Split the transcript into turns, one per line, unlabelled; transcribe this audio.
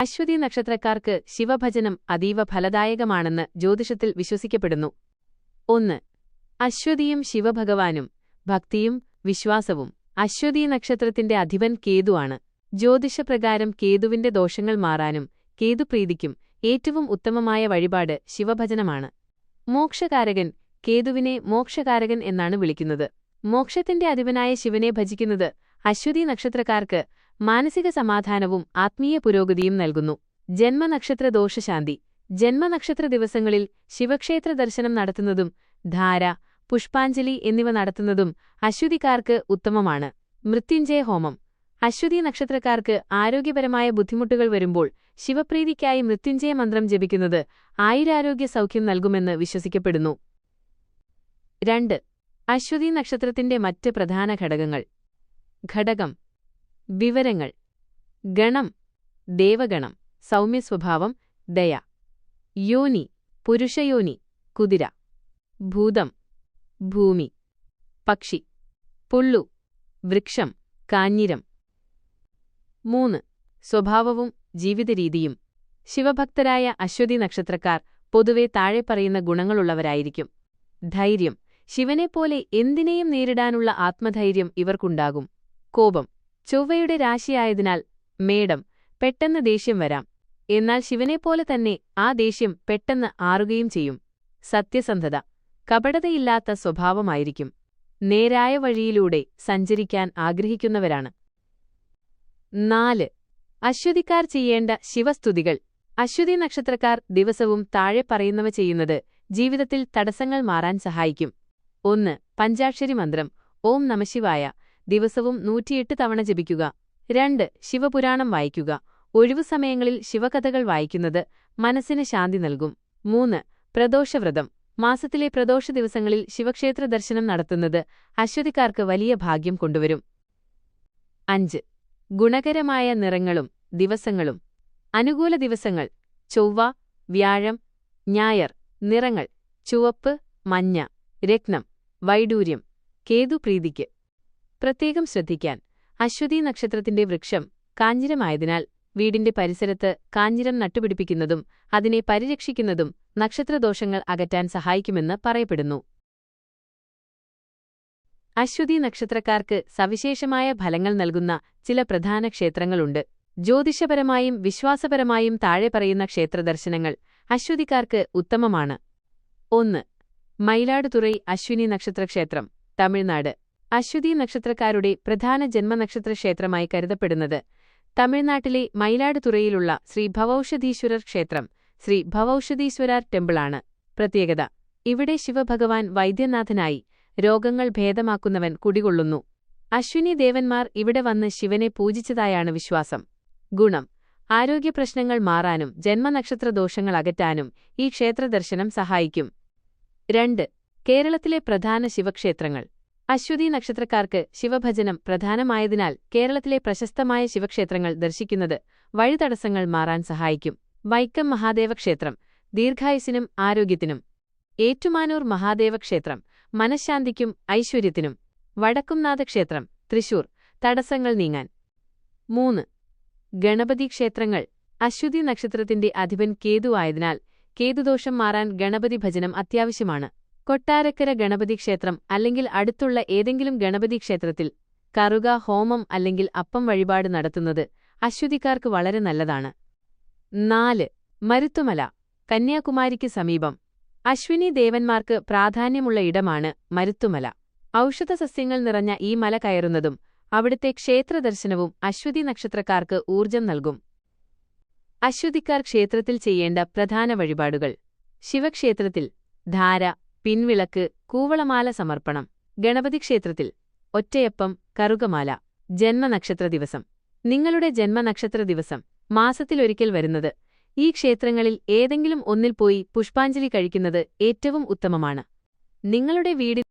അശ്വതി നക്ഷത്രക്കാർക്ക് ശിവഭജനം അതീവ ഫലദായകമാണെന്ന് ജ്യോതിഷത്തിൽ വിശ്വസിക്കപ്പെടുന്നു. 1. അശ്വതിയും ശിവഭഗവാനും. ഭക്തിയും വിശ്വാസവും. അശ്വതി നക്ഷത്രത്തിന്റെ അധിപൻ കേതുവാണ്. ജ്യോതിഷപ്രകാരം കേതുവിന്റെ ദോഷങ്ങൾ മാറാനും കേതുപ്രീതിക്കും ഏറ്റവും ഉത്തമമായ വഴിപാട് ശിവഭജനമാണ്. മോക്ഷകാരകൻ. കേതുവിനെ മോക്ഷകാരകൻ എന്നാണ് വിളിക്കുന്നത്. മോക്ഷത്തിന്റെ അധിപനായ ശിവനെ ഭജിക്കുന്നത് അശ്വതി നക്ഷത്രക്കാർക്ക് മാനസിക സമാധാനവും ആത്മീയ പുരോഗതിയും നൽകുന്നു. ജന്മനക്ഷത്ര ദോഷശാന്തി. ജന്മനക്ഷത്ര ദിവസങ്ങളിൽ ശിവക്ഷേത്ര ദർശനം നടത്തുന്നതും ധാര, പുഷ്പാഞ്ജലി എന്നിവ നടത്തുന്നതും അശ്വതിക്കാർക്ക് ഉത്തമമാണ്. മൃത്യുഞ്ജയ ഹോമം. അശ്വതി നക്ഷത്രക്കാർക്ക് ആരോഗ്യപരമായ ബുദ്ധിമുട്ടുകൾ വരുമ്പോൾ ശിവപ്രീതിക്കായി മൃത്യുഞ്ജയ മന്ത്രം ജപിക്കുന്നത് ആയുരാരോഗ്യ സൗഖ്യം നൽകുമെന്ന് വിശ്വസിക്കപ്പെടുന്നു. 2. അശ്വതി നക്ഷത്രത്തിന്റെ മറ്റ് പ്രധാന ഘടകങ്ങൾ. ഘടകം. വിവരങ്ങൾ. ഗണം. ദേവഗണം. സൗമ്യസ്വഭാവം. ദയ. യോനി. പുരുഷയോനി. കുതിര. ഭൂതം. ഭൂമി. പക്ഷി. പുള്ളു. വൃക്ഷം. കാഞ്ഞിരം. 3. സ്വഭാവവും ജീവിതരീതിയും. ശിവഭക്തരായ അശ്വതി നക്ഷത്രക്കാർ പൊതുവെ താഴെ പറയുന്ന ഗുണങ്ങളുള്ളവരായിരിക്കും. ധൈര്യം. ശിവനെപ്പോലെ എന്തിനേയും നേരിടാനുള്ള ആത്മധൈര്യം ഇവർക്കുണ്ടാകും. കോപം. ചൊവ്വയുടെ രാശിയായതിനാൽ മേടം. പെട്ടെന്ന് ദേഷ്യം വരാം. എന്നാൽ ശിവനെപ്പോലെ തന്നെ ആ ദേഷ്യം പെട്ടെന്ന് ആറുകയും ചെയ്യും. സത്യസന്ധത. കപടതയില്ലാത്ത സ്വഭാവമായിരിക്കും. നേരായ വഴിയിലൂടെ സഞ്ചരിക്കാൻ ആഗ്രഹിക്കുന്നവരാണ്. 4. അശ്വതിക്കാർ ചെയ്യേണ്ട ശിവസ്തുതികൾ. അശ്വതി നക്ഷത്രക്കാർ ദിവസവും താഴെ പറയുന്നവ ചെയ്യുന്നത് ജീവിതത്തിൽ തടസ്സങ്ങൾ മാറാൻ സഹായിക്കും. 1. പഞ്ചാക്ഷരി മന്ത്രം ഓം നമഃശിവായ ദിവസവും 108 തവണ ജപിക്കുക. 2. ശിവപുരാണം വായിക്കുക. ഒഴിവുസമയങ്ങളിൽ ശിവകഥകൾ വായിക്കുന്നത് മനസ്സിന് ശാന്തി നൽകും. 3. പ്രദോഷവ്രതം. മാസത്തിലെ പ്രദോഷ ദിവസങ്ങളിൽ ശിവക്ഷേത്ര ദർശനം നടത്തുന്നത് അശ്വതിക്കാർക്ക് വലിയ ഭാഗ്യം കൊണ്ടുവരും. 5. ഗുണകരമായ നിറങ്ങളും ദിവസങ്ങളും. അനുകൂല ദിവസങ്ങൾ ചൊവ്വ, വ്യാഴം, ഞായർ. നിറങ്ങൾ ചുവപ്പ്, മഞ്ഞ, രത്നം, വൈഡൂര്യം. കേതുപ്രീതിക്ക് പ്രത്യേകം ശ്രദ്ധിക്കാൻ. അശ്വതി നക്ഷത്രത്തിന്റെ വൃക്ഷം കാഞ്ഞിരമായതിനാൽ വീടിന്റെ പരിസരത്ത് കാഞ്ഞിരം നട്ടുപിടിപ്പിക്കുന്നതും അതിനെ പരിരക്ഷിക്കുന്നതും നക്ഷത്രദോഷങ്ങൾ അകറ്റാൻ സഹായിക്കുമെന്ന് പറയപ്പെടുന്നു. അശ്വതി നക്ഷത്രക്കാർക്ക് സവിശേഷമായ ഫലങ്ങൾ നൽകുന്ന ചില പ്രധാന ക്ഷേത്രങ്ങളുണ്ട്. ജ്യോതിഷപരമായും വിശ്വാസപരമായും താഴെ പറയുന്ന ക്ഷേത്രദർശനങ്ങൾ അശ്വതിക്കാർക്ക് ഉത്തമമാണ്. 1. മയിലാടുതുറൈ അശ്വിനി നക്ഷത്രക്ഷേത്രം, തമിഴ്നാട്. അശ്വതി നക്ഷത്രക്കാരുടെ പ്രധാന ജന്മനക്ഷത്ര ക്ഷേത്രമായി കരുതപ്പെടുന്നത് തമിഴ്നാട്ടിലെ മയിലാടുതുറയിലുള്ള ശ്രീ ഭവൌഷധീശ്വരർ ക്ഷേത്രം, ശ്രീ ഭവൌഷധീശ്വരർ ടെമ്പിളാണ്. പ്രത്യേകത. ഇവിടെ ശിവഭഗവാൻ വൈദ്യനാഥനായി രോഗങ്ങൾ ഭേദമാക്കുന്നവൻ കുടികൊള്ളുന്നു. അശ്വിനി ദേവന്മാർ ഇവിടെ വന്ന് ശിവനെ പൂജിച്ചതായാണ് വിശ്വാസം. ഗുണം. ആരോഗ്യപ്രശ്നങ്ങൾ മാറാനും ജന്മനക്ഷത്ര ദോഷങ്ങൾ അകറ്റാനും ഈ ക്ഷേത്രദർശനം സഹായിക്കും. 2. കേരളത്തിലെ പ്രധാന ശിവക്ഷേത്രങ്ങൾ. അശ്വതി നക്ഷത്രക്കാർക്ക് ശിവഭജനം പ്രധാനമായതിനാൽ കേരളത്തിലെ പ്രശസ്തമായ ശിവക്ഷേത്രങ്ങൾ ദർശിക്കുന്നത് വഴിതടസ്സങ്ങൾ മാറാൻ സഹായിക്കും. വൈക്കം മഹാദേവ ക്ഷേത്രം, ദീർഘായുസ്സിനും ആരോഗ്യത്തിനും. ഏറ്റുമാനൂർ മഹാദേവ ക്ഷേത്രം, മനഃശാന്തിക്കും ഐശ്വര്യത്തിനും. വടക്കുംനാഥ ക്ഷേത്രം, തൃശൂർ, തടസ്സങ്ങൾ നീങ്ങാൻ. 3. ഗണപതി ക്ഷേത്രങ്ങൾ. അശ്വതി നക്ഷത്രത്തിന്റെ അധിപൻ കേതു ആയതിനാൽ കേതുദോഷം മാറാൻ ഗണപതി ഭജനം അത്യാവശ്യമാണ്. കൊട്ടാരക്കര ഗണപതി ക്ഷേത്രം അല്ലെങ്കിൽ അടുത്തുള്ള ഏതെങ്കിലും ഗണപതി ക്ഷേത്രത്തിൽ കറുക ഹോമം അല്ലെങ്കിൽ അപ്പം വഴിപാട് നടത്തുന്നത് അശ്വതിക്കാർക്ക് വളരെ നല്ലതാണ്. 4. മരുത്തുമല, കന്യാകുമാരിക്ക് സമീപം. അശ്വിനി ദേവന്മാർക്ക് പ്രാധാന്യമുള്ള ഇടമാണ് മരുത്തുമല. ഔഷധസസ്യങ്ങൾ നിറഞ്ഞ ഈ മല കയറുന്നതും അവിടുത്തെ ക്ഷേത്രദർശനവും അശ്വതി നക്ഷത്രക്കാർക്ക് ഊർജം നൽകും. അശ്വതിക്കാർ ക്ഷേത്രത്തിൽ ചെയ്യേണ്ട പ്രധാന വഴിപാടുകൾ. ശിവക്ഷേത്രത്തിൽ ധാര, പിൻവിളക്ക്, കൂവളമാല സമർപ്പണം. ഗണപതി ക്ഷേത്രത്തിൽ ഒറ്റയപ്പം, കറുകമാല. ജന്മനക്ഷത്ര ദിവസം. നിങ്ങളുടെ ജന്മനക്ഷത്ര ദിവസം മാസത്തിലൊരിക്കൽ വരുന്നത് ഈ ക്ഷേത്രങ്ങളിൽ ഏതെങ്കിലും ഒന്നിൽ പോയി പുഷ്പാഞ്ജലി കഴിക്കുന്നത് ഏറ്റവും ഉത്തമമാണ്. നിങ്ങളുടെ വീടിൽ